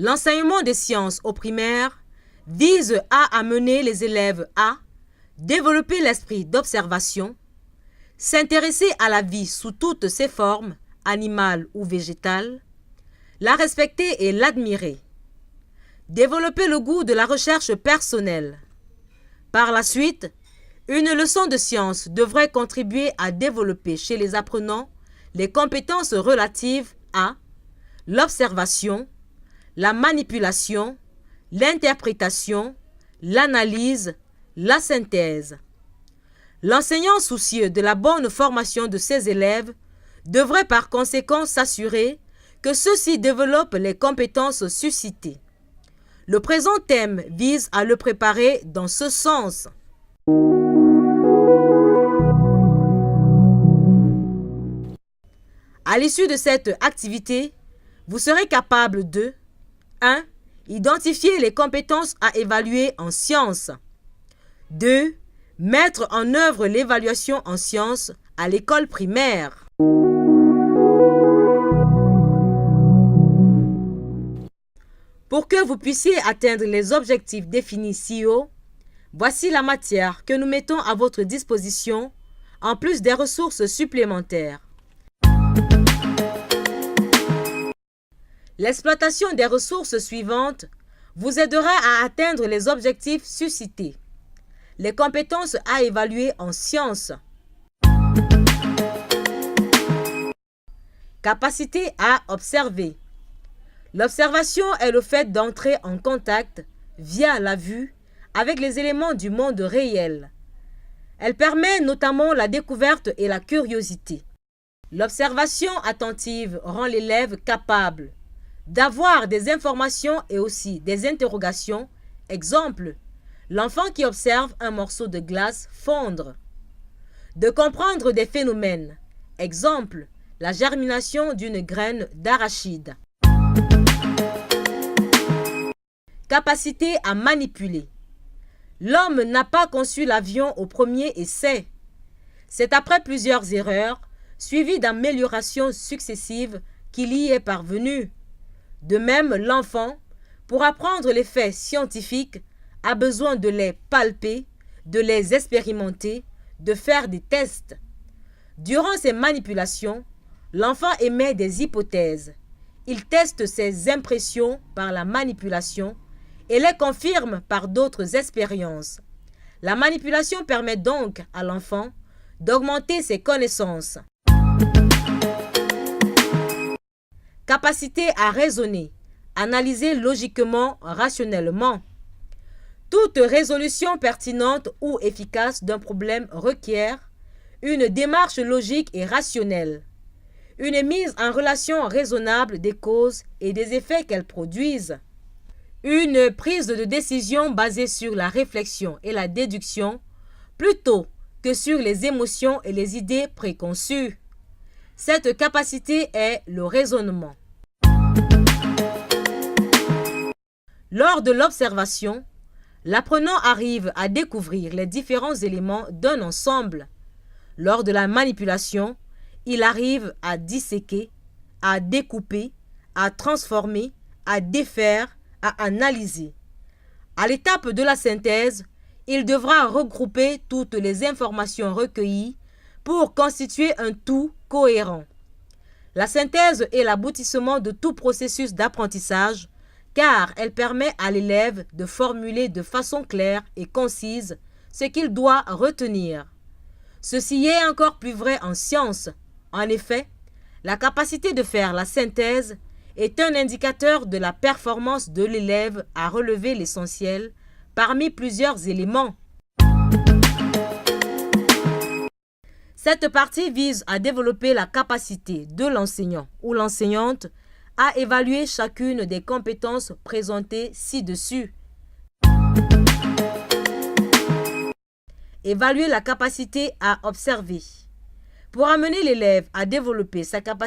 L'enseignement des sciences au primaire vise à amener les élèves à développer l'esprit d'observation, s'intéresser à la vie sous toutes ses formes, animale ou végétale, la respecter et l'admirer, développer le goût de la recherche personnelle. Par la suite, une leçon de science devrait contribuer à développer chez les apprenants les compétences relatives à l'observation, la manipulation, l'interprétation, l'analyse, la synthèse. L'enseignant soucieux de la bonne formation de ses élèves devrait par conséquent s'assurer que ceux-ci développent les compétences suscitées. Le présent thème vise à le préparer dans ce sens. À l'issue de cette activité, vous serez capable de 1. Identifier les compétences à évaluer en sciences. 2. Mettre en œuvre l'évaluation en sciences à l'école primaire. Pour que vous puissiez atteindre les objectifs définis ci haut, voici la matière que nous mettons à votre disposition, en plus des ressources supplémentaires. L'exploitation des ressources suivantes vous aidera à atteindre les objectifs suscités. Les compétences à évaluer en sciences. Capacité à observer. L'observation est le fait d'entrer en contact, via la vue, avec les éléments du monde réel. Elle permet notamment la découverte et la curiosité. L'observation attentive rend l'élève capable d'avoir des informations et aussi des interrogations. Exemple, l'enfant qui observe un morceau de glace fondre. De comprendre des phénomènes. Exemple, la germination d'une graine d'arachide. Capacité à manipuler. L'homme n'a pas conçu l'avion au premier essai. C'est après plusieurs erreurs, suivies d'améliorations successives, qu'il y est parvenu. De même, l'enfant, pour apprendre les faits scientifiques, a besoin de les palper, de les expérimenter, de faire des tests. Durant ces manipulations, l'enfant émet des hypothèses. Il teste ses impressions par la manipulation et les confirme par d'autres expériences. La manipulation permet donc à l'enfant d'augmenter ses connaissances. Capacité à raisonner, analyser logiquement, rationnellement. Toute résolution pertinente ou efficace d'un problème requiert une démarche logique et rationnelle, une mise en relation raisonnable des causes et des effets qu'elles produisent, une prise de décision basée sur la réflexion et la déduction plutôt que sur les émotions et les idées préconçues. Cette capacité est le raisonnement. Lors de l'observation, l'apprenant arrive à découvrir les différents éléments d'un ensemble. Lors de la manipulation, il arrive à disséquer, à découper, à transformer, à défaire, à analyser. À l'étape de la synthèse, il devra regrouper toutes les informations recueillies pour constituer un tout cohérent. La synthèse est l'aboutissement de tout processus d'apprentissage car elle permet à l'élève de formuler de façon claire et concise ce qu'il doit retenir. Ceci est encore plus vrai en sciences. En effet, la capacité de faire la synthèse est un indicateur de la performance de l'élève à relever l'essentiel parmi plusieurs éléments. Cette partie vise à développer la capacité de l'enseignant ou l'enseignante à évaluer chacune des compétences présentées ci-dessus. Évaluer la capacité à observer. Pour amener l'élève à développer sa capacité